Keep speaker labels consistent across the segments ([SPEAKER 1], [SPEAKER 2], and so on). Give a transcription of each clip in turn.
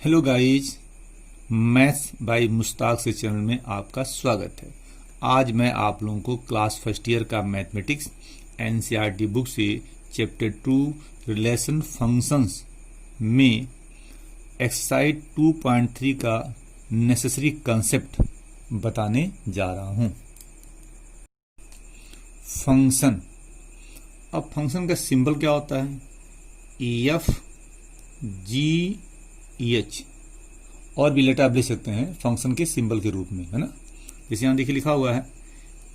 [SPEAKER 1] Hello guys, maths by Mushtaq से channel में आपका स्वागत है। आज मैं आप लोगों को क्लास फर्स्ट ईयर का मैथमेटिक्स एनसीईआरटी बुक से चैप्टर 2 रिलेशन फंक्शंस में एक्सरसाइज 2.3 का नेसेसरी कंसेप्ट बताने जा रहा हूं। फंक्शन। अब फंक्शन का सिंबल क्या होता है? एफ जी एच, और भी लेटर आप ले सकते हैं फंक्शन के सिंबल के रूप में, है ना। जैसे यहां देखिए लिखा हुआ है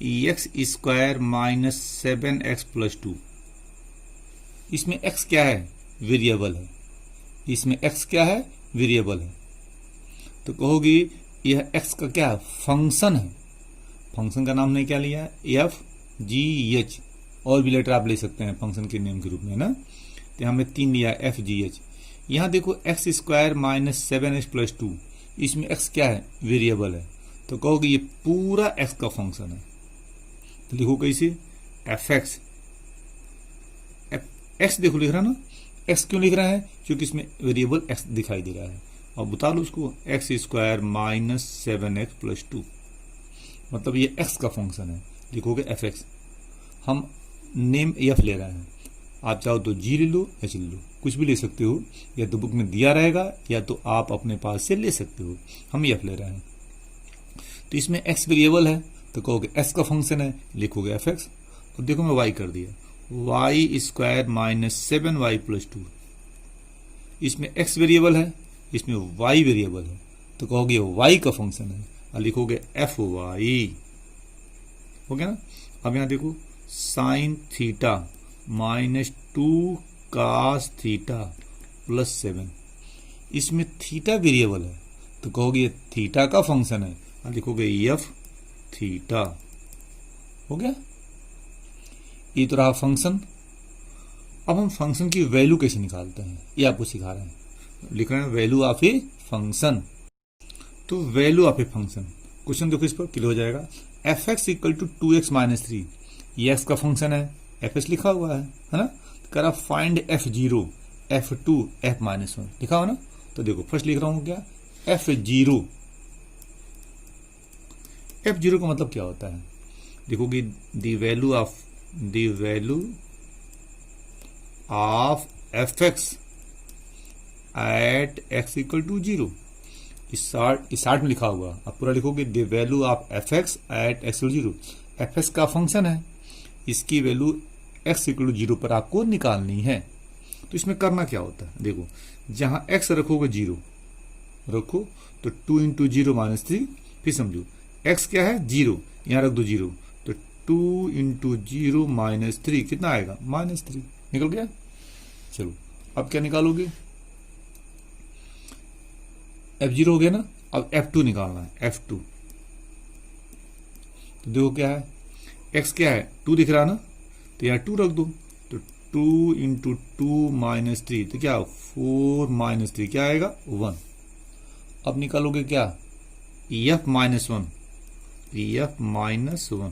[SPEAKER 1] x square minus 7x plus 2। इसमें x क्या है? वेरिएबल है। इसमें x क्या है? वेरिएबल है। तो कहोगी यह x का क्या है? फंक्शन है। फंक्शन का नाम ने क्या लिया है? एफ जी एच, और भी लेटर आप ले सकते हैं फंक्शन के नेम के रूप में, ना। तो यहां में 3 लिया एफ जी एच। यहां देखो x square minus 7x plus 2, इसमें x क्या है? वेरिएबल है। तो कहोगे ये पूरा x का फंक्शन है। तो लिखो कैसे? F x. एक्स देखो लिख रहा ना, x क्यों लिख रहा है? क्योंकि इसमें वेरिएबल x दिखाई दे रहा है। और बता लो उसको, x square minus 7x plus 2, मतलब ये x का फंक्शन है। लिखोगे एफ एक्स। हम नेम एफ ले रहे हैं, आप चाहो तो जी ले लो, एच ले लो, कुछ भी ले सकते हो। या तो बुक में दिया रहेगा या तो आप अपने पास से ले सकते हो। हम एफ ले रहे हैं। तो इसमें एक्स वेरिएबल है, तो कहोगे एस का फंक्शन है, लिखोगे एफ एक्स। और देखो मैं वाई कर दिया, Y square minus 7y plus 2। इसमें एक्स वेरिएबल है, इसमें वाई वेरिएबल है, तो कहोगे वाई का फंक्शन है, और लिखोगे एफ वाई। हो गया ना। अब यहां देखो sine theta minus 2 cos theta plus 7। इसमें थीटा वेरिएबल है, तो कहोगे ये थीटा का फंक्शन है, और लिखोगे एफ थीटा। हो गया। ये तो रहा फंक्शन। अब हम फंक्शन की वैल्यू कैसे निकालते हैं ये आपको सिखा रहे हैं। लिख रहे हैं वैल्यू ऑफ ए फंक्शन। तो value of a function, question देखो इस पर क्लियर हो जाएगा। F x equal to 2x minus 3, ये एक्स का फंक्शन है, एफ एस लिखा हुआ है ना। करा find F zero, F two, F minus 1 लिखा हुआ ना। तो देखो फर्स्ट लिख रहा हूं क्या? F zero. एफ जीरो का मतलब क्या होता है? देखोगे the value of f x at x equal to 0। इस शार्ट में लिखा हुआ, अब पूरा लिखोगे the value of f x at x equal 0। F x का फंक्शन है, इसकी वैल्यू x इक्वल 0 पर आपको निकालनी है। तो इसमें करना क्या होता है? देखो जहां x रखोगे 0 रखो, तो 2 इंटू 0 माइनस 3। फिर समझो x क्या है? 0, यहां रख दो 0, तो 2 इंटू 0 माइनस 3 कितना आएगा? माइनस 3। निकल गया। चलो अब क्या निकालोगे? f0 हो गया ना। अब f2 निकालना है, f2। तो देखो क्या है, x क्या है? 2 दिख रहा ना, तो यहाँ 2 रख दो, तो 2 इंटू 2 माइनस 3, तो क्या 4 माइनस 3 क्या आएगा? 1। अब निकालोगे क्या? एफ माइनस 1, एफ माइनस 1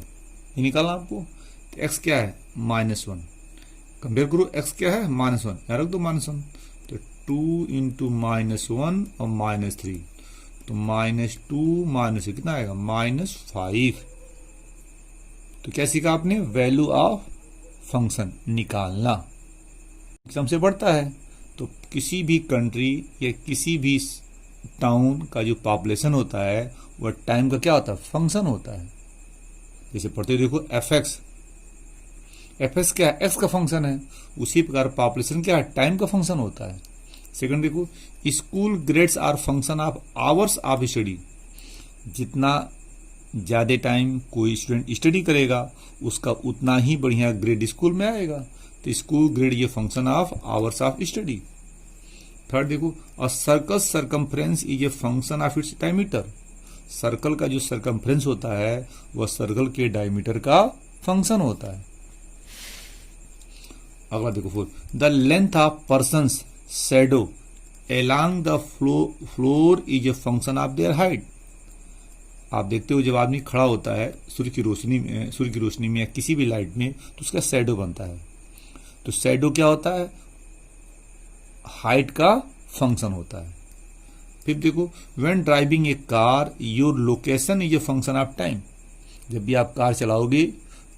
[SPEAKER 1] ये निकालना आपको। तो एक्स क्या है? माइनस 1। कंपेयर करो, एक्स क्या है? माइनस 1, यहाँ रख दो माइनस 1। तो 2 इंटू माइनस 1 और माइनस 3, तो माइनस 2 माइनस कितना आएगा? माइनस 5। तो क्या सीखा आपने? वैल्यू ऑफ फंक्शन निकालना। एग्जाम से बढ़ता है तो किसी भी कंट्री या किसी भी टाउन का जो पॉपुलेशन होता है वह टाइम का क्या होता है? फंक्शन होता है। जैसे पढ़ते देखो एफ एक्स, एफ एक्स क्या है? एक्स का फंक्शन है। उसी प्रकार पॉपुलेशन क्या है? टाइम का फंक्शन होता है। सेकंड देखो, school grades are function of hours of study. जितना ज्यादा टाइम कोई स्टूडेंट स्टडी करेगा उसका उतना ही बढ़िया ग्रेड स्कूल में आएगा। तो स्कूल ग्रेड ये function of hours of study. Third देखो, a circle circumference is a function of its diameter. Circle का जो सरकमफ्रेंस होता है वह सर्कल के डायमीटर का फंक्शन होता है। अगला देखो four, the length of persons shadow along the floor is a function of their height. आप देखते हो जब आदमी खड़ा होता है सूर्य की रोशनी में या किसी भी लाइट में, तो उसका शैडो बनता है। तो शैडो क्या होता है? हाइट का फंक्शन होता है। फिर देखो, when driving A car your location is a function of time. जब भी आप कार चलाओगे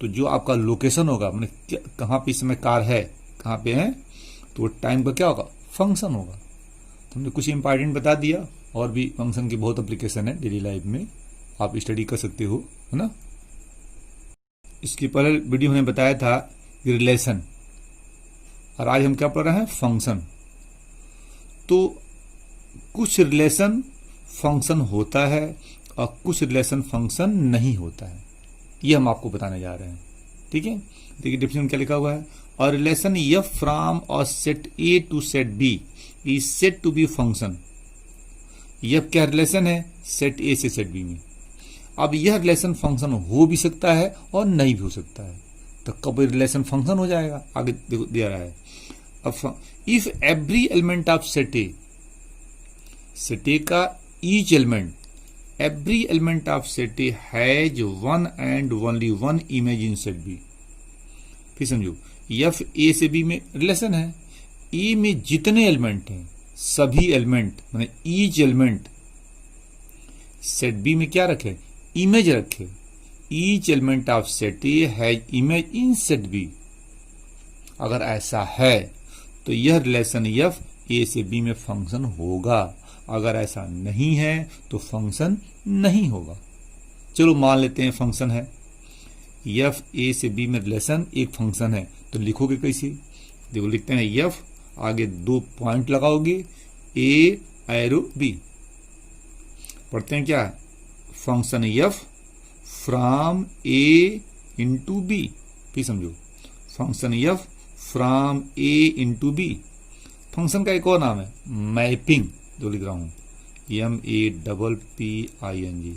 [SPEAKER 1] तो जो आपका लोकेशन होगा, मैंने कहाँ पे इस समय कार है, कहाँ पे है, तो टाइम का क्या होगा, फंक्शन होगा। तो हमने कुछ इंपॉर्टेंट बता दिया, और भी फंक्शन की बहुत एप्लीकेशन है डेली लाइफ में, आप स्टडी कर सकते हो, है ना। इसके पहले वीडियो में बताया था रिलेशन, और आज हम क्या पढ़ रहे हैं, फंक्शन। तो कुछ रिलेशन फंक्शन होता है और कुछ रिलेशन फंक्शन नहीं होता है, ये हम आपको बताने जा रहे हैं, ठीक है। देखिए डेफिनेशन क्या लिखा हुआ है, और रिलेशन एफ फ्रॉम और set A to set B is said to be function. F क्या रिलेशन है, सेट ए से सेट बी में। अब यह रिलेशन फंक्शन हो भी सकता है और नहीं भी हो सकता है, तो कब रिलेशन फंक्शन हो जाएगा, आगे देखो दे रहा है। अब if every element of set A का each element, every element of set A has one and only one image in set B. फिर समझो, एफ ए से बी में रिलेशन है, ए में जितने एलिमेंट हैं सभी एलिमेंट माने ईच एलिमेंट सेट बी में क्या रखे, इमेज रखे। Each element of set A has image in set B. अगर ऐसा है तो यह रिलेशन एफ ए से बी में फंक्शन होगा, अगर ऐसा नहीं है तो फंक्शन नहीं होगा। चलो मान लेते हैं फंक्शन है, एफ ए से बी में रिलेशन एक फंक्शन है, तो लिखोगे कैसे, देखो लिखते हैं एफ, आगे 2 पॉइंट लगाओगे, ए एरो बी, पढ़ते हैं क्या, function F from A into B. फिर समझो, function F from A into B. Function का एक और नाम है मैपिंग, जो लिख रहा हूं MEPPING,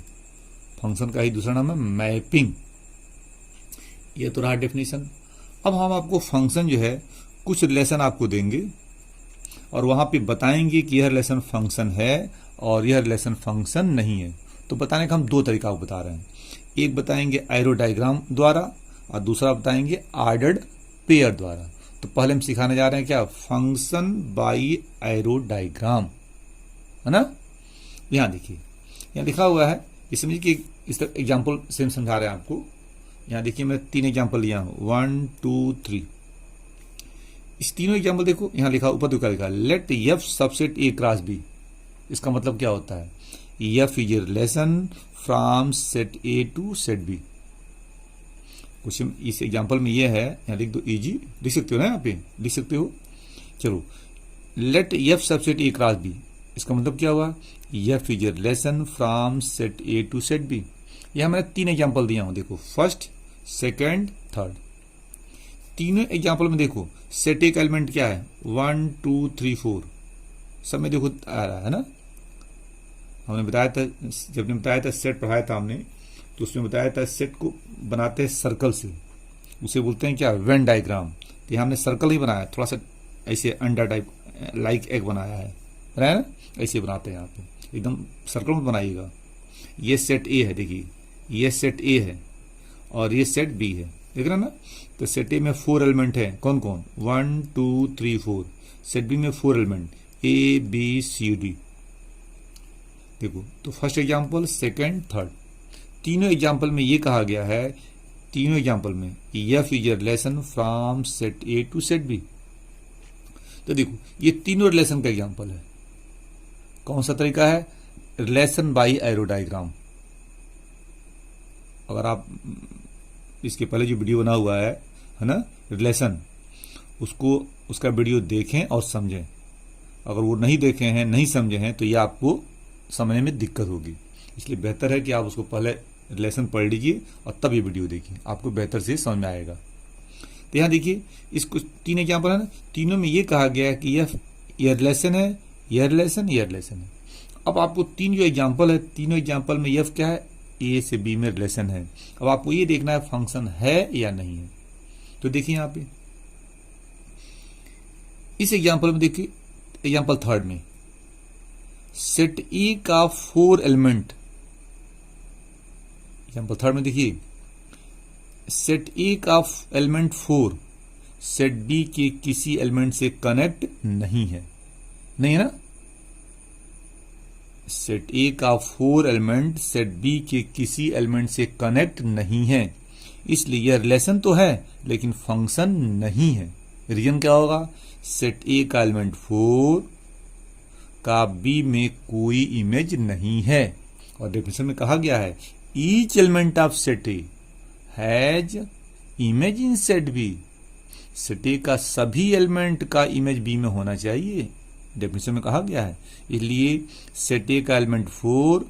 [SPEAKER 1] फंक्शन का ही दूसरा नाम है मैपिंग। ये तो रहा डेफिनेशन। अब हम आपको फंक्शन जो है कुछ रिलेशन आपको देंगे और वहां पे बताएंगे कि यह रिलेशन फंक्शन है और यह रिलेशन फंक्शन नहीं है। तो बताने का हम 2 तरीका बता रहे हैं, एक बताएंगे एरो डायग्राम द्वारा और दूसरा बताएंगे ऑर्डर्ड पेयर द्वारा। तो पहले हम सिखाने जा रहे हैं क्या, फंक्शन बाई एरो डायग्राम, है ना। यहां देखिए, यहां लिखा हुआ है, इस समझिए कि इस तरह एग्जाम्पल से हम समझा रहे हैं आपको। यहां देखिए मैं 3 एग्जाम्पल लिया हूं, 1 2 3। इस तीनों एग्जाम्पल देखो, यहां लिखा ऊपर तो क्या लिखा, let F subset A cross B. इसका मतलब क्या होता है, f is a relation from set A to set B. कुछ इस एग्जाम्पल में ये है, यहां लिख दो इजी, लिख सकते हो ना, यहाँ पे लिख सकते हो। चलो, let F subset A cross B, इसका मतलब क्या हुआ, f is a relation from set A to set B. यहां मैंने 3 एग्जाम्पल दिया हूं, देखो फर्स्ट सेकेंड थर्ड। तीनों एग्जाम्पल में देखो सेट ए का एलिमेंट क्या है, 1 2 3 4 सब में देखो आ रहा है ना। हमने बताया था, जब हमने बताया था सेट पढ़ाया था हमने, तो उसमें बताया था सेट को बनाते हैं सर्कल से, उसे बोलते हैं क्या, वेन डायग्राम। तो हमने सर्कल ही बनाया, थोड़ा सा ऐसे अंडा टाइप लाइक एग बनाया है ना, ऐसे बनाते हैं यहाँ पे, एकदम सर्कल में बनाइएगा। ये सेट ए है, देखिए ये सेट ए है और ये सेट बी है, देख रहे ना। तो सेट ए में 4 एलिमेंट है, कौन कौन, 1 2 3 4। सेट बी में 4 element, A B C D. देखो तो फर्स्ट एग्जाम्पल सेकेंड थर्ड, तीनों एग्जाम्पल में ये कहा गया है, तीनों एग्जाम्पल में f is a relation from set A to set B. तो देखो ये तीनों रिलेशन का एग्जाम्पल है। कौन सा तरीका है, रिलेशन बाई एरो डायग्राम। अगर आप इसके पहले जो वीडियो बना हुआ है ना, रिलेशन, उसको उसका वीडियो देखें और समझें। अगर वो नहीं देखे हैं, नहीं समझे हैं, तो ये आपको समझने में दिक्कत होगी। इसलिए बेहतर है कि आप उसको पहले रिलेशन पढ़ लीजिए और तब ये वीडियो देखिए, आपको बेहतर से समझ में आएगा। तो यहाँ देखिए, इसको 3 एग्जाम्पल है ना, तीनों में ये कहा गया है कि यह रिलेशन है, यह रिलेशन, यह रिलेशन है। अब आपको 3 जो एग्जाम्पल है, तीनों एग्जाम्पल में एफ क्या है, ए से बी में रिलेशन है। अब आपको ये देखना है फंक्शन है या नहीं है। तो देखिए यहाँ पे इस एग्जाम्पल में, देखिए एग्जाम्पल थर्ड में सेट ई का 4 एलिमेंट, एग्जाम्पल थर्ड में देखिए सेट ए का एलिमेंट 4 सेट बी के किसी एलिमेंट से कनेक्ट नहीं है, नहीं है ना। सेट ए का 4 एलिमेंट सेट बी के किसी एलिमेंट से कनेक्ट नहीं है, इसलिए यह रिलेशन तो है लेकिन फंक्शन नहीं है। रीजन क्या होगा? सेट ए का एलिमेंट 4 का बी में कोई इमेज नहीं है, और डेफिनेशन में कहा गया है each element of set A has image in set B. Set A का सभी एलिमेंट का इमेज बी में होना चाहिए, डेफिनेशन में कहा गया है। इसलिए सेट ए का एलिमेंट 4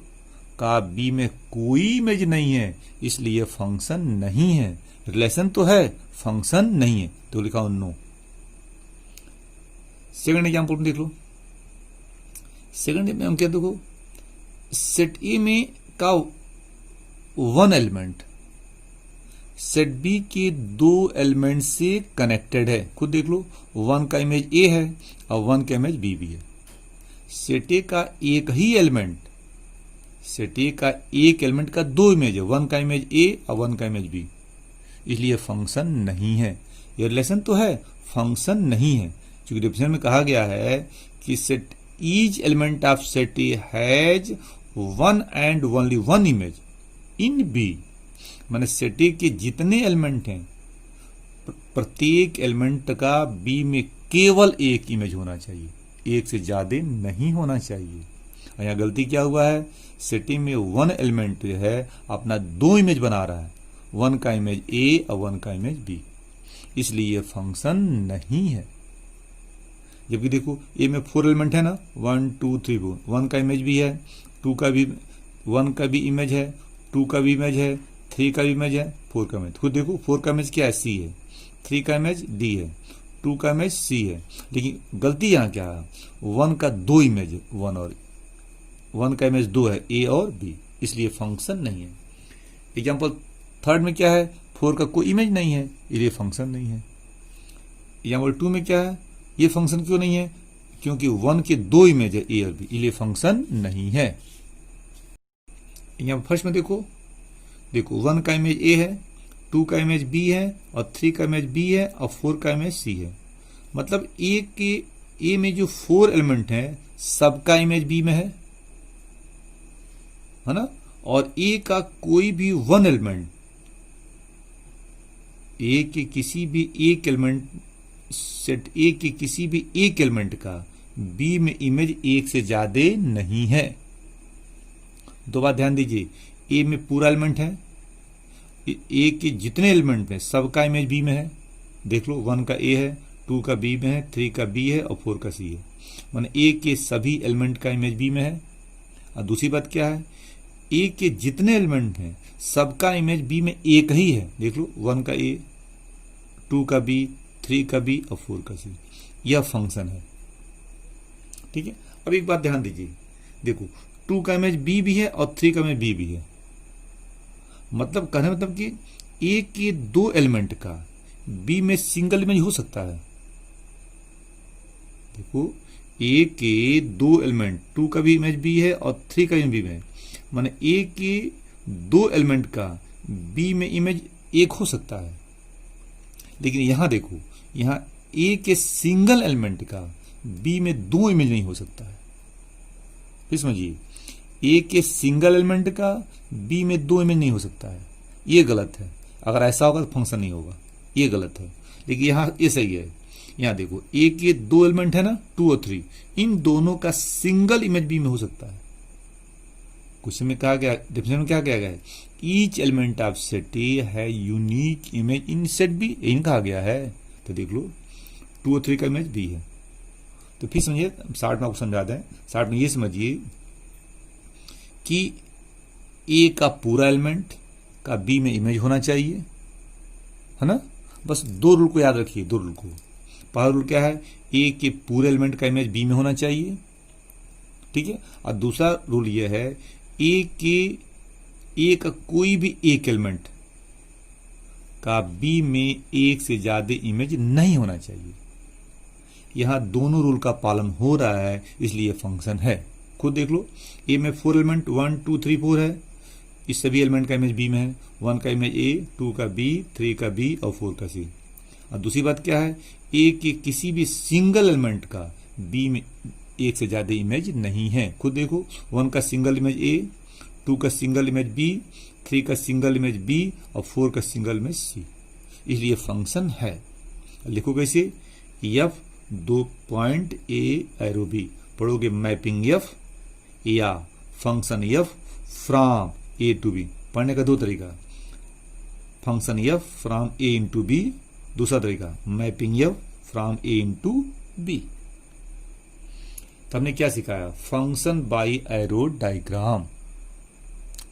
[SPEAKER 1] का बी में कोई इमेज नहीं है, इसलिए फंक्शन नहीं है। रिलेशन तो है, फंक्शन नहीं है, तो लिखा हूं नो। सेकंड एग्जांपल देख लो। सेकंड में हम क्या देखो, सेट ए में का 1 एलिमेंट सेट बी के 2 एलिमेंट से कनेक्टेड है। खुद देख लो, 1 का इमेज ए है और 1 का इमेज बी भी है। सेट ए का एक ही एलिमेंट, सेट ए का एक एलिमेंट का 2 इमेज है, 1 का इमेज ए और 1 का इमेज बी, इसलिए फंक्शन नहीं है। ये रिलेशन तो है, फंक्शन नहीं है, क्योंकि डेफिनेशन में कहा गया है कि set each element of set A has 1 and only 1 image in B. माने सेट ए के जितने एलिमेंट हैं प्रत्येक एलिमेंट का बी में केवल एक इमेज होना चाहिए, एक से ज्यादा नहीं होना चाहिए। और यहां गलती क्या हुआ है, सेट ए में 1 एलिमेंट जो है अपना 2 इमेज बना रहा है, 1 का इमेज ए और 1 का इमेज बी, इसलिए ये फंक्शन नहीं है। जबकि देखो ए में 4 एलिमेंट है ना, 1 2 3 4, 1 का इमेज भी है, 2 का भी 1 का भी इमेज है, 2 का भी इमेज है, 3 का भी इमेज है, 4 का इमेज। खुद देखो 4 का इमेज क्या है, सी है, 3 का इमेज डी है, 2 का इमेज सी है। लेकिन गलती यहां क्या है, 1 का 2 इमेज है, 1 और 1 का इमेज 2 है, ए और बी, इसलिए फंक्शन नहीं है। एग्जाम्पल थर्ड में क्या है, 4 का कोई इमेज नहीं है, इसलिए फंक्शन नहीं है। एग्जाम्पल 2 में क्या है, ये फंक्शन क्यों नहीं है, क्योंकि 1 के 2 इमेज है, ए और बी, इसलिए फंक्शन नहीं है। एग्जाम्पल फर्स्ट में देखो 1 का इमेज ए है, 2 का इमेज बी है और 3 का इमेज बी है और 4 का इमेज सी है। मतलब ए में जो 4 एलिमेंट है सबका इमेज बी में है ना, और ए का कोई भी 1 एलिमेंट, ए के किसी भी एक एलिमेंट, सेट ए के किसी भी एक एलिमेंट का बी में इमेज एक से ज्यादा नहीं है। दो बात ध्यान दीजिए, ए में पूरा एलिमेंट है, ए के जितने एलिमेंट में सबका इमेज बी में है। देख लो 1 का ए है, 2 का बी में है, 3 का बी है और 4 का सी है, माने ए के सभी एलिमेंट का इमेज बी में है। और दूसरी बात क्या है, ए के जितने एलिमेंट हैं सबका इमेज बी में एक ही है। देख लो 1 का ए, 2 का बी, 3 का बी और 4 का सी, यह फंक्शन है। ठीक है, अब एक बात ध्यान दीजिए, देखो 2 का इमेज बी भी है और 3 का इमेज बी भी है। मतलब कहने मतलब कि ए के 2 एलिमेंट का बी में सिंगल इमेज हो सकता है। देखो ए के 2 एलिमेंट, 2 का भी इमेज बी है और 3 का इमेज बी में है, माने ए के 2 एलिमेंट का बी में इमेज एक हो सकता है। लेकिन यहां देखो, यहां ए के सिंगल एलिमेंट का बी में 2 इमेज नहीं हो सकता है। फिर समझिए, ए के सिंगल एलिमेंट का बी में 2 इमेज नहीं हो सकता है, ये गलत है। अगर ऐसा होगा तो फंक्शन नहीं होगा, ये गलत है। लेकिन यहां ये सही है। यहां देखो ए के 2 एलिमेंट है ना, 2 और 3, इन दोनों का सिंगल इमेज बी में हो सकता है। क्वेश्चन में कहा गया, डेफिनेशन में क्या कहा गया है, each element of set A है unique image in set B, यही कहा गया है। तो देख लो 2 और 3 का इमेज बी है। तो फिर समझिए, शार्ट में आपको समझा दें, शार्ट में ये समझिए कि ए का पूरा एलिमेंट का बी में इमेज होना चाहिए, है ना। बस 2 रूल को याद रखिए, 2 रूल को। पहला रूल क्या है, ए के पूरे एलिमेंट का इमेज बी में होना चाहिए, ठीक है। और दूसरा रूल यह है, ए का कोई भी एक एलिमेंट का बी में एक से ज्यादा इमेज नहीं होना चाहिए। यहां दोनों रूल का पालन हो रहा है, इसलिए फंक्शन है। खुद देख लो, ए में 4 एलिमेंट 1 2 3 4 है, इस सभी एलिमेंट का इमेज बी में है। 1 का इमेज ए, 2 का बी, 3 का बी और 4 का सी। और दूसरी बात क्या है, ए के किसी भी सिंगल एलिमेंट का बी में एक से ज्यादा इमेज नहीं है। खुद देखो, 1 का सिंगल इमेज ए, 2 का सिंगल इमेज बी, 3 का सिंगल इमेज बी और 4 का सिंगल इमेज सी, इसलिए फंक्शन है। लिखो कैसे, f 2 point A arrow B, पढ़ोगे मैपिंग एफ या function F from A to B. पढ़ने का दो तरीका, function F from A into B, दूसरा तरीका mapping f from A into B. तो हमने क्या सिखाया, फंक्शन बाय एरो डायग्राम,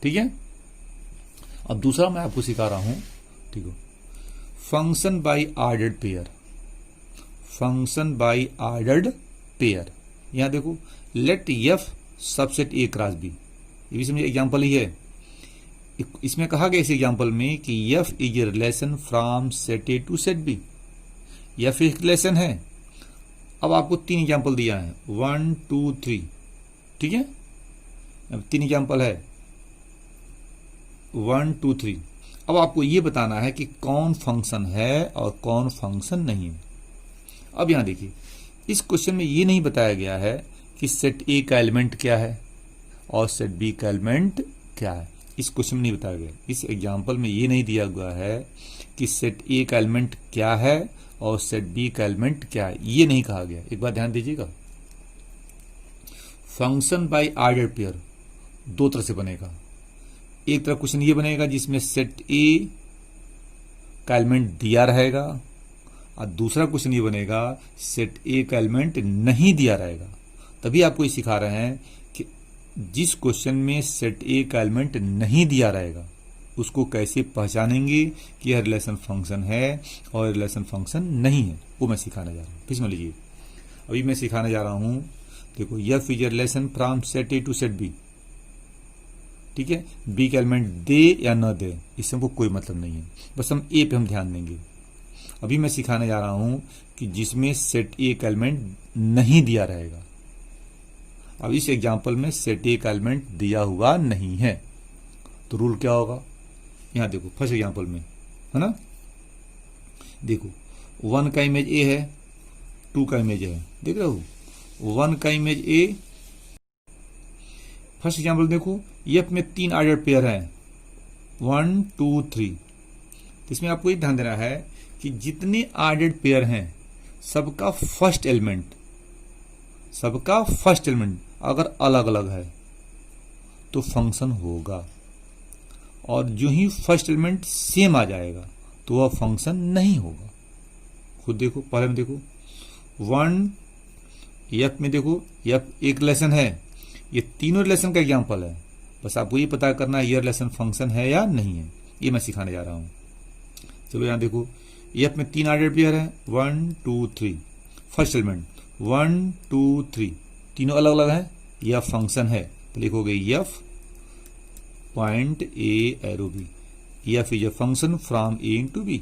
[SPEAKER 1] ठीक है। अब दूसरा मैं आपको सिखा रहा हूं, ठीक है, function by ordered pair, function by ordered pair. यहां देखो, let F subset A cross B, ये भी समझिए एग्जाम्पल ही है। इसमें कहा गया इस एग्जाम्पल में कि f is a relation from set A to set B, f एक रिलेशन है। अब आपको 3 एग्जाम्पल दिया है, 1 2 3, ठीक है। अब 3 एग्जाम्पल है, 1 2 3। अब आपको यह बताना है कि कौन फंक्शन है और कौन फंक्शन नहीं है। अब यहां देखिए, इस क्वेश्चन में यह नहीं बताया गया है कि सेट ए का एलिमेंट क्या है और सेट बी का एलिमेंट क्या है। इस क्वेश्चन में नहीं बताया गया, इस एग्जाम्पल में यह नहीं दिया हुआ है कि सेट ए का एलिमेंट क्या है और सेट बी का एलिमेंट क्या है, ये नहीं कहा गया। एक बात ध्यान दीजिएगा, फंक्शन बाय ऑर्डर्ड पेयर 2 तरह से बनेगा। एक तरह क्वेश्चन ये बनेगा जिसमें सेट ए का एलिमेंट दिया रहेगा, और दूसरा क्वेश्चन ये बनेगा सेट ए का एलिमेंट नहीं दिया रहेगा। तभी आपको ये सिखा रहे हैं कि जिस क्वेश्चन में सेट ए का एलिमेंट नहीं दिया रहेगा उसको कैसे पहचानेंगे कि यह रिलेशन फंक्शन है और रिलेशन फंक्शन नहीं है, वो मैं सिखाने जा रहा हूं। फिर समझ लीजिए, अभी मैं सिखाने जा रहा हूं, देखो f is a relation from set A to set B, ठीक है। बी का एलिमेंट दे या न दे इससे हमको कोई मतलब नहीं है, बस हम ए पे हम ध्यान देंगे। अभी मैं सिखाने जा रहा हूं कि जिसमें सेट ए का एलिमेंट नहीं दिया रहेगा। अब इस एग्जाम्पल में सेट ए का एलिमेंट दिया हुआ नहीं है, तो रूल क्या होगा, यहां देखो फर्स्ट एग्जाम्पल में, है ना। देखो 1 का इमेज ए है, 2 का इमेज है, देख रहे हो, 1 का इमेज ए। फर्स्ट एग्जाम्पल देखो, एफ में 3 ऑर्डर्ड पेयर है, 1 2 3। तो इसमें आपको ये ध्यान देना है कि जितने ऑर्डर्ड पेयर हैं सबका फर्स्ट एलिमेंट अगर अलग अलग है तो फंक्शन होगा, और जो ही फर्स्ट एलिमेंट सेम आ जाएगा तो वह फंक्शन नहीं होगा। खुद देखो, पहले में देखो 1 एफ में देखो, एफ एक रिलेशन है, ये तीनों रिलेशन का एग्जाम्पल है, बस आपको ये पता करना है ये रिलेशन फंक्शन है या नहीं है, ये मैं सिखाने जा रहा हूं। चलो यहां देखो, एफ में 3 ऑर्डर पेयर है, 1 2 3, फर्स्ट एलिमेंट 1 2 3, तीनों अलग अलग है, यह फंक्शन है, तो लिखोगे F point A arrow B, F is a function from A into B.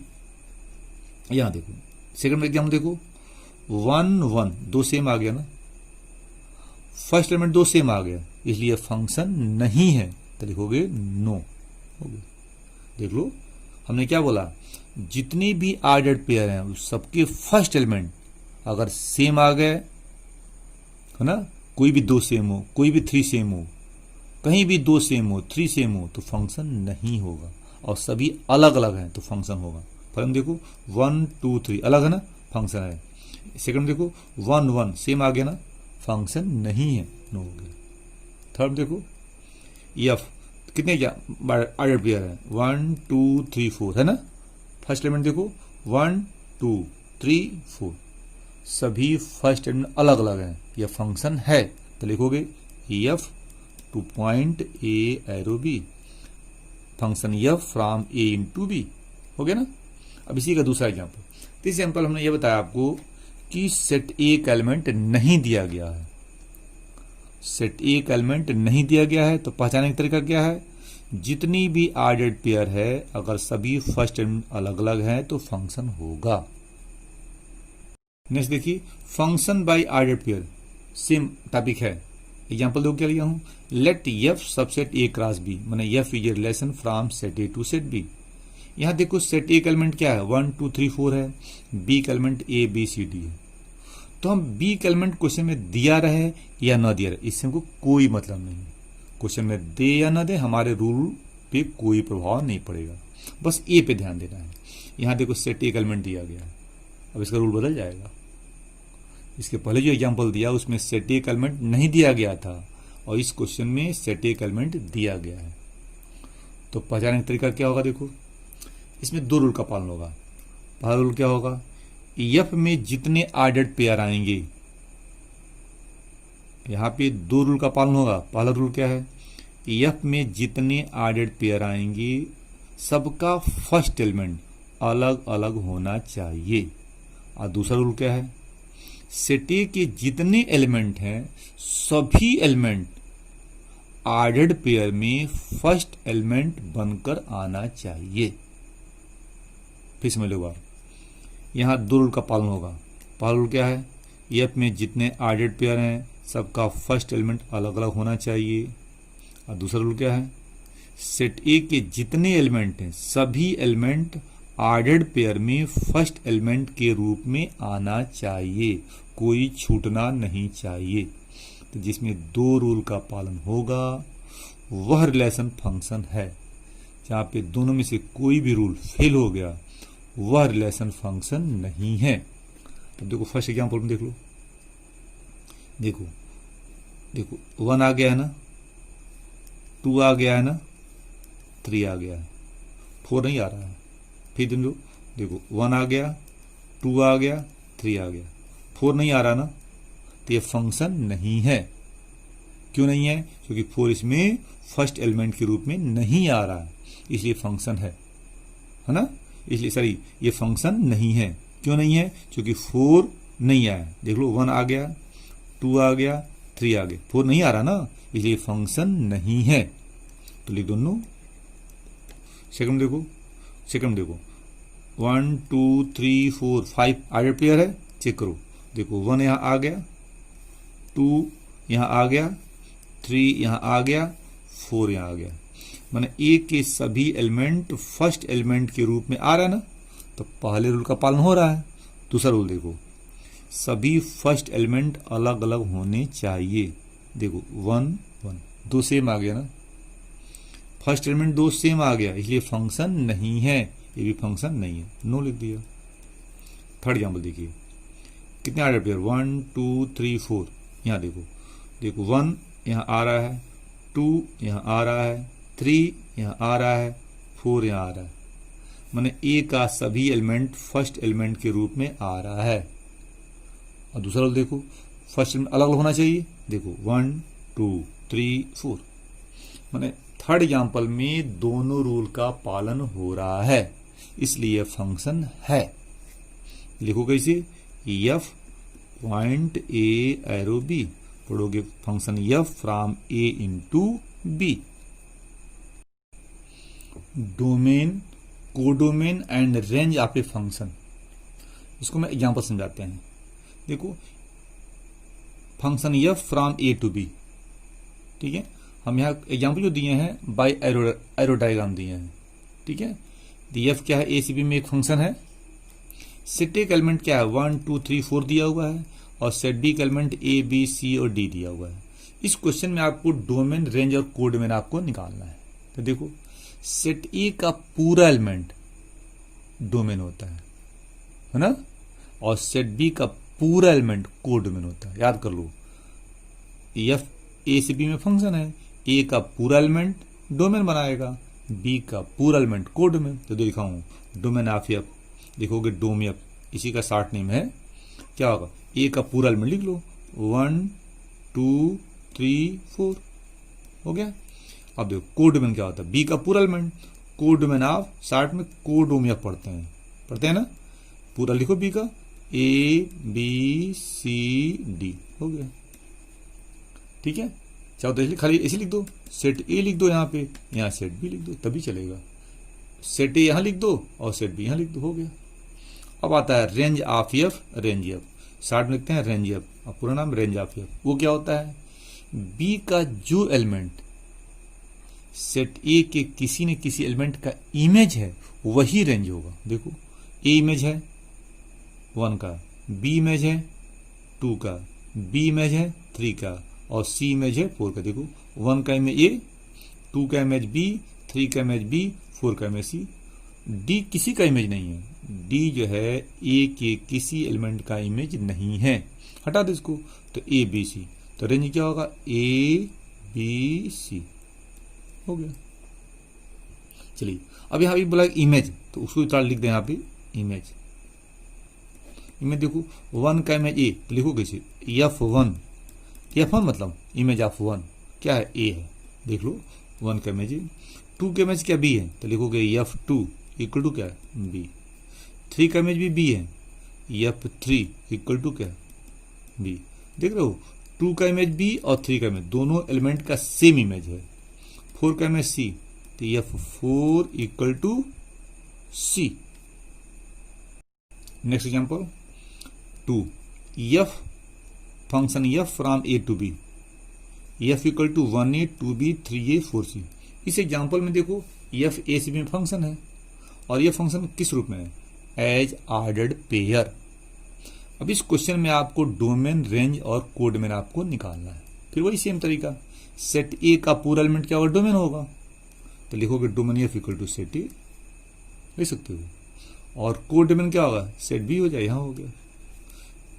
[SPEAKER 1] यहां देखो सेकंड एग्जाम्पल देखो, 1 1 2 सेम आ गया ना, फर्स्ट एलिमेंट 2 सेम आ गया, इसलिए फंक्शन नहीं है, तो लिखोगे नो। हो गया, देख लो हमने क्या बोला, जितनी भी ऑर्डर्ड पेयर हैं उस सबके फर्स्ट एलिमेंट अगर सेम आ गए, है ना, कोई भी 2 सेम हो, कोई भी 3 सेम हो, कहीं भी 2 सेम हो, 3 सेम हो, तो फंक्शन नहीं होगा, और सभी अलग अलग हैं तो फंक्शन होगा। फर्स्ट देखो 1 2 3 अलग है ना, फंक्शन है। सेकंड देखो 1 1 सेम आ गया ना, फंक्शन नहीं है, नो हो गया। थर्ड देखो एफ कितने ऑर्डर पेयर है, 1 2 3 4 है ना, फर्स्ट एलिमेंट देखो 1 2 3 4, सभी फर्स्ट एलिमेंट अलग अलग हैं, यह फंक्शन है, तो लिखोगे F 2 point A arrow B, function F from A into B, हो गया ना। अब इसी का दूसरा एग्जाम्पल, तीसरा एग्जाम्पल हमने यह बताया आपको कि सेट ए का एलिमेंट नहीं दिया गया है, सेट ए का एलिमेंट नहीं दिया गया है, तो पहचानने का तरीका क्या है, जितनी भी ऑर्डर्ड पेयर है अगर सभी फर्स्ट एलिमेंट अलग अलग हैं तो फंक्शन होगा। नेक्स्ट देखिए, function by ordered pair same topic है। एग्जाम्पल दो क्या लिया हूं, let F subset A cross B, माने F is a relation from set A to set B. यहां देखो सेट ए का एलिमेंट क्या है, 1 2 3 4 है, बी का element A B C D है, तो हम बी का एलिमेंट क्वेश्चन में दिया रहे या ना दिया रहे, इससे हमको कोई मतलब नहीं। क्वेश्चन में दे या ना दे, हमारे रूल पे कोई प्रभाव नहीं पड़ेगा, बस ए पे ध्यान देना है। यहां देखो सेट ए का एलिमेंट दिया गया है, अब इसका रूल बदल जाएगा। इसके पहले जो एग्जांपल दिया उसमें सेट ए का एलिमेंट नहीं दिया गया था, और इस क्वेश्चन में सेट ए का एलिमेंट दिया गया है। तो पहचानने का तरीका क्या होगा, देखो इसमें दो रूल का पालन होगा। पहला रूल क्या होगा, एफ में जितने ऑर्डर्ड पेयर आएंगे, यहां पे दो रूल का पालन होगा। पहला रूल क्या है, एफ में जितने ऑर्डर्ड पेयर आएंगे सबका फर्स्ट एलिमेंट अलग अलग होना चाहिए। और दूसरा रूल क्या है, सेट ए के जितने एलिमेंट हैं सभी एलिमेंट ऑर्डर्ड पेयर में फर्स्ट एलिमेंट बनकर आना चाहिए। फिर समझ लो बार, यहां दो रूल का पालन होगा। पहला रूल क्या है, एफ में जितने ऑर्डर्ड पेयर हैं सबका फर्स्ट एलिमेंट अलग अलग होना चाहिए। और दूसरा रूल क्या है, सेट ए के जितने एलिमेंट हैं सभी एलिमेंट ऑर्डर्ड पेयर में फर्स्ट एलिमेंट के रूप में आना चाहिए, कोई छूटना नहीं चाहिए। तो जिसमें दो रूल का पालन होगा वह रिलेशन फंक्शन है। जहां पे दोनों में से कोई भी रूल फेल हो गया वह रिलेशन फंक्शन नहीं है। तो देखो फर्स्ट एग्जांपल में देख लो, देखो देखो 1 आ गया है ना, 2 आ गया है ना, 3 आ गया है, 4 नहीं आ रहा है। फिर देखो 1 आ गया, 2 आ गया, 3 आ गया, 4 नहीं आ रहा ना, तो ये फंक्शन नहीं है। क्यों नहीं है, क्योंकि 4 इसमें फर्स्ट एलिमेंट के रूप में नहीं आ रहा है, इसलिए फंक्शन है ना। इसलिए सॉरी, ये फंक्शन नहीं है। क्यों नहीं है, क्योंकि 4 नहीं आया। देख लो 1 आ गया, 2 आ गया, 3 आ गया, 4 नहीं आ रहा ना, इसलिए फंक्शन नहीं है। तो लिख दो नो। सेकंड देखो 1 2 3 4 5 ऑर्डर पेयर है, चेक करो। देखो 1 यहां आ गया, 2 यहां आ गया, 3 यहां आ गया, 4 यहां आ गया। माने ए के सभी एलिमेंट फर्स्ट एलिमेंट के रूप में आ रहा है ना, तो पहले रूल का पालन हो रहा है। दूसरा रूल देखो, सभी फर्स्ट एलिमेंट अलग अलग होने चाहिए। देखो 1 1 2 सेम आ गया ना, फर्स्ट एलिमेंट 2 सेम आ गया, इसलिए फंक्शन नहीं है, ये भी फंक्शन नहीं है, नो लिख दिया। थर्ड एग्जाम्पल देखिए, कितने ऑर्डर पेयर 1 2 3 4। यहां देखो 1 यहां आ रहा है, 2 यहां आ रहा है, 3 यहां आ रहा है, 4 यहां आ रहा है। माने ए का सभी एलिमेंट फर्स्ट एलिमेंट के रूप में आ रहा है। और दूसरा रूल देखो, फर्स्ट एलिमेंट अलग अलग होना चाहिए। देखो 1 2 3 4। माने थर्ड एग्जाम्पल में दोनों रूल का पालन हो रहा है, इसलिए फंक्शन है। लिखो कैसे, F point A arrow B, पढ़ोगे function F from A into B. Domain, codomain and range of a function, इसको मैं एग्जांपल समझाते हैं। देखो function F from A to B, ठीक है। हम यहां एग्जांपल जो दिए हैं बाय एरो डायग्राम दिए हैं, ठीक है। एफ क्या है, ए सी बी में एक फंक्शन है। सेट ए का एलिमेंट क्या है, 1 2 3 4 दिया हुआ है, और सेट बी का एलिमेंट ए बी सी और डी दिया हुआ है। इस क्वेश्चन में आपको डोमेन, रेंज और कोडोमेन आपको निकालना है। तो देखो सेट ए का पूरा एलिमेंट डोमेन होता है ना, और सेट बी का पूरा एलिमेंट कोडोमेन होता है। याद कर लो, एफ ए से बी में फंक्शन है, ए का पूरा एलिमेंट डोमेन बनाएगा, बी का पूरा एलिमेंट कोडोमेन। तो दिखाऊं डोमेन ऑफ एफ, देखोगे डोम एफ, इसी का शॉर्ट नेम है। क्या होगा, ए का पूरा एलिमेंट लिख लो, 1 2 3 4 हो गया। अब देखो कोडोमेन क्या होता है, बी का पूरा एलिमेंट, कोडोमेन ऑफ शॉर्ट में कोडोम एफ पढ़ते हैं ना, पूरा लिखो बी का, ए बी सी डी हो गया, ठीक है। चाहो तो खाली ऐसे लिख दो, सेट ए लिख दो, यहाँ पे यहाँ सेट बी लिख दो, तभी चलेगा। सेट ए यहां लिख दो और सेट बी यहां लिख दो, हो गया। अब आता है range of F, range F short में लिखते हैं रेंज एफ, और पूरा नाम रेंज ऑफ एफ। वो क्या होता है, बी का जो एलिमेंट सेट ए के किसी न किसी एलिमेंट का इमेज है वही रेंज होगा। देखो ए इमेज है 1 का, बी इमेज है 2 का, बी इमेज है 3 का और सी इमेज है 4 का। देखो 1 का इमेज ए, 2 का इमेज बी, 3 का इमेज बी, 4 का इमेज सी। डी किसी का इमेज नहीं है, डी जो है ए के किसी एलिमेंट का इमेज नहीं है, हटा दो इसको। तो ए बी सी, तो रेंज क्या होगा, ए बी सी हो गया। चलिए अब यहाँ भी बोला इमेज, तो उसको उतार लिख दें यहाँ पे इमेज। इमेज देखो 1 का इमेज ए, तो लिखो कैसे, F1, F1 मतलब इमेज ऑफ 1 क्या है, ए है, देख लो 1 का इमेज ए। 2 का इमेज क्या बी है, तो लिखोगे F2 इक्वल टू क्या है, बी। 3 का इमेज भी बी है, F3 इक्वल टू क्या, बी। देख रहे हो 2 का इमेज बी और 3 का इमेज दोनों एलिमेंट का सेम इमेज है। 4 का इमेज सी, तो F4 equal to C. Next example 2, F function F from A to B, F equal to 1a 2b 3a 4c। इस एग्जांपल में देखो F ए सी में फंक्शन है और ये फंक्शन किस रूप में है, एज ऑर्डर्ड पेयर। अब इस क्वेश्चन में आपको डोमेन, रेंज और कोडमेन आपको निकालना है। फिर वही सेम तरीका, सेट ए का पूरा एलिमेंट क्या होगा, डोमेन होगा, तो लिखोगे domain F equal to set A, लिख सकते हो। और कोडमेन क्या होगा, सेट बी हो जाए, यहां हो गया।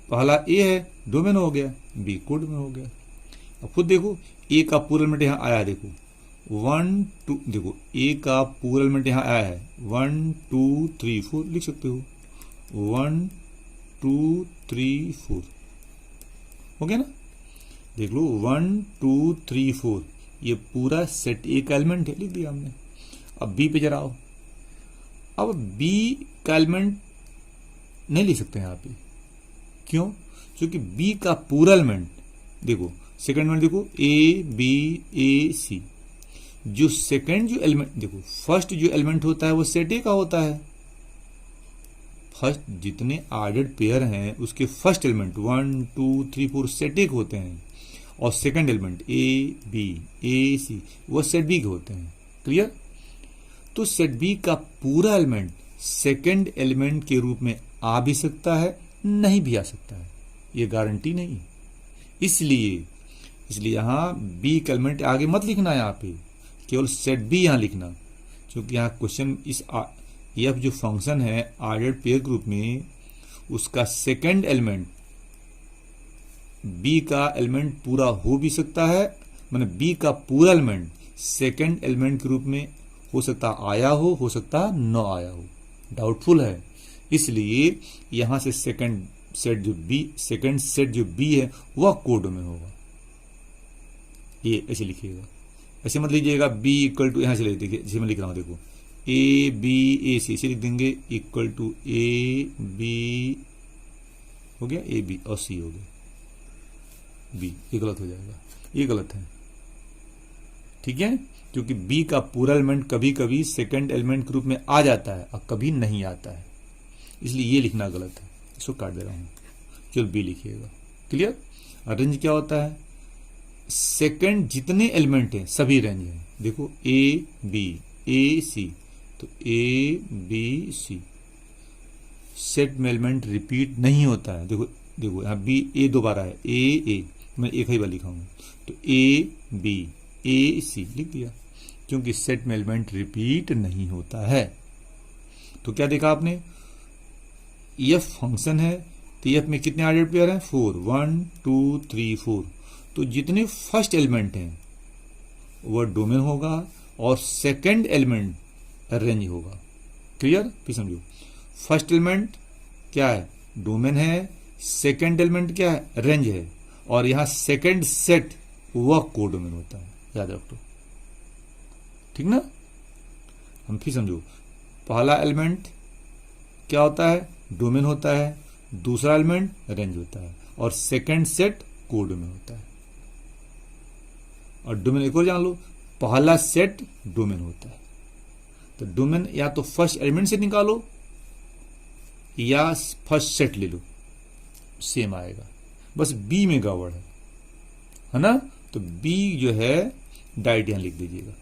[SPEAKER 1] पहला ए है, डोमेन हो गया, बी कोडमेन हो गया। अब खुद देखो ए का पूरा एलिमेंट यहां आया, देखो 1 2, देखो ए का पूरा एलिमेंट यहां आया है 1 2 3 4, लिख सकते हो 1 2 3 4 हो गया ना। देख लो 1 2 3 4 ये पूरा सेट ए का एलिमेंट है, लिख दिया हमने। अब बी पे जरा आओ, अब बी का एलिमेंट नहीं लिख सकते यहाँ पे, क्यों, क्योंकि बी का पूरा एलिमेंट देखो, सेकंड एलिमेंट देखो ए बी ए सी, जो सेकंड जो एलिमेंट देखो, फर्स्ट जो एलिमेंट होता है वो सेट ए का होता है। फर्स्ट जितने ऑर्डर्ड पेयर हैं उसके फर्स्ट एलिमेंट 1 2 3 4 सेट ए के होते हैं और सेकंड एलिमेंट ए बी ए सी वो सेट बी के होते हैं। क्लियर। तो सेट बी का पूरा एलिमेंट सेकंड एलिमेंट के रूप में आ भी सकता है, नहीं भी आ सकता है, ये गारंटी नहीं। इसलिए यहां बी का एलिमेंट आगे मत लिखना, यहां पे केवल सेट बी यहां लिखना, क्योंकि यहां क्वेश्चन इस एफ जो फंक्शन है ऑर्डर्ड पेयर ग्रुप में उसका सेकंड एलिमेंट बी का एलिमेंट पूरा हो भी सकता है, माने बी का पूरा एलिमेंट सेकंड एलिमेंट के रूप में हो सकता आया हो सकता न आया हो, डाउटफुल है। इसलिए यहां से सेकंड सेट जो बी है वह कोड में होगा, ये ऐसे लिखिएगा। ऐसे मत लीजिएगा बी इक्वल टू, यहां से ले देखिए जैसे मैं लिख रहा हूं, देखो ए बी ए सी ऐसे लिख देंगे इक्वल टू ए बी हो गया, ए बी और सी हो गया बी, ये गलत हो जाएगा, ये गलत है, ठीक है। क्योंकि बी का पूरा एलिमेंट कभी कभी सेकंड एलिमेंट के रूप में आ जाता है और कभी नहीं आता है, इसलिए ये लिखना गलत है, इसको काट दे रहा हूं, केवल बी लिखिएगा। क्लियर। रेंज क्या होता है, सेकंड जितने एलिमेंट हैं सभी रेंज है। देखो ए बी ए सी, तो ए बी सी सेट में एलिमेंट रिपीट नहीं होता है। देखो यहाँ बी ए दोबारा है, ए मैं एक ही बार लिखा हूं, तो ए बी ए सी लिख दिया, क्योंकि सेट में एलिमेंट रिपीट नहीं होता है। तो क्या देखा आपने, एफ फंक्शन है तो एफ में कितने ऑर्डर्ड पेयर हैं, 4 1 2 3 4। तो जितने फर्स्ट एलिमेंट हैं वह डोमेन होगा और सेकंड एलिमेंट रेंज होगा। क्लियर। फिर समझो, फर्स्ट एलिमेंट क्या है, डोमेन है, सेकंड एलिमेंट क्या है, रेंज है, और यहां सेकंड सेट वह कोडोमेन होता है, याद रखो, ठीक ना। हम फिर समझो, पहला एलिमेंट क्या होता है, डोमेन होता है, दूसरा एलिमेंट रेंज होता है, और सेकंड सेट कोडोमेन होता है। और डोमेन एक और जान लो, पहला सेट डोमेन होता है। तो डोमेन या तो फर्स्ट एलिमेंट से निकालो या फर्स्ट सेट ले लो, सेम आएगा, बस बी में गड़बड़ है ना। तो बी जो है डायरेक्ट यहां लिख दीजिएगा।